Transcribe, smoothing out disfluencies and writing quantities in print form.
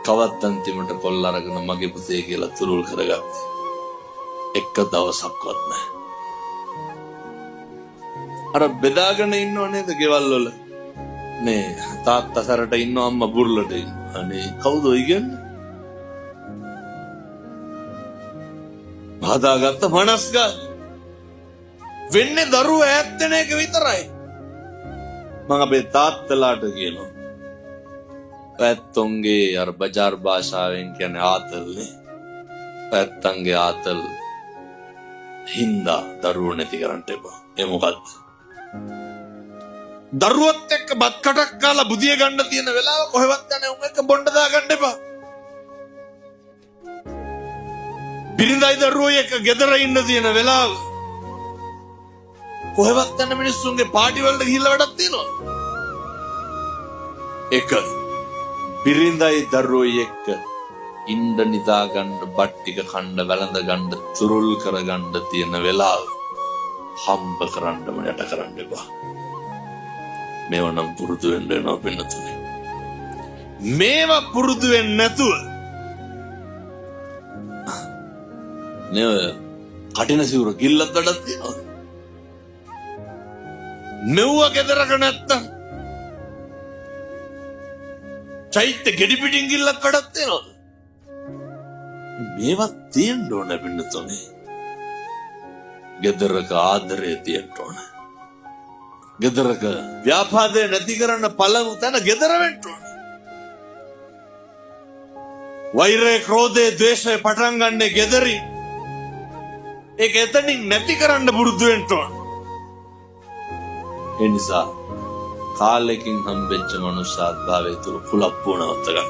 කවත් අන්තිමට කොල්ල අරගෙන මගේ පුතේ කියලා තුරුල් කරගත්තේ. එක දවසක්වත් නැහැ. අර බෙදාගෙන ඉන්නව නේද ගෙවල් වල? නේ තාත්තා සැරට ඉන්නව අම්මා බුර්ලට ඉන්න. අනේ කවුද ඔය කියන්නේ? හදාගත්ත මනස්ගා වෙන්නේ දරුවෝ ඈත් වෙන එක විතරයි. මම අපේ තාත්තලාට කියනවා පැත්තොන්ගේ අර බජාර් භාෂාවෙන් කියන්නේ ආතල්නේ. පැත්තන්ගේ ආතල් හින්දා දරුවෝ නැති කරන්න එපා. ඒ මොකද්ද? දරුවොත් එක්ක බත් කටක් කාලා බුදිය ගන්න තියෙන වෙලාව කොහෙවත් යන්නේ උන් එක්ක බොණ්ඩ දා ගන්න එපා. බිරිඳයි දරුවෝ එක්ක ගෙදර ඉන්න තියෙන වෙලාව කොහෙවත් යන මිනිස්සුන්ගේ පාටි වලට ගිහිල්ලා වැඩක් තියෙනවා. එක බිරිඳයි දරුවෝ එක්ක ඉන්න නිදා ගන්න බත් ටික කන්න වැළඳ ගන්න තුරුල් කර ගන්න තියෙන වෙලාව හම්බ කරන්නම යට කරන්න එපා. මේවා නම් පුරුදු වෙන්න වෙනවා පින්නතුනේ. මේවා පුරුදු වෙන්නේ නැතුව නේ කටින සිවුර කිල්ලක් වැඩක් තියෙනවා. මෙව්ව ගෙදරක නැත්තම් චෛත්‍ය ගෙඩි පිටින් කිල්ලක් වැඩක් තියෙනවා. මේවා තියෙන්න ඕන පින්නතුනේ. ගෙදරක ආදරේ තියෙන්න ඕන. ගෙදරක ව්‍යාපාදේ නැති කරන්න පළමු තැන ගෙදර වෙන්න ඕන. වෛරය, ක්‍රෝධය, ද්වේෂය පටන් ගන්න ගෙදරින්. ඒක එතනින් නැති කරන්න පුරුදු වෙන්න ඕන. ඒ නිසා කාලෙකින් හම්බෙච්ච මනුස්සාත්භාවය තුරු කුලප්පුව නවත්ත ගන්න.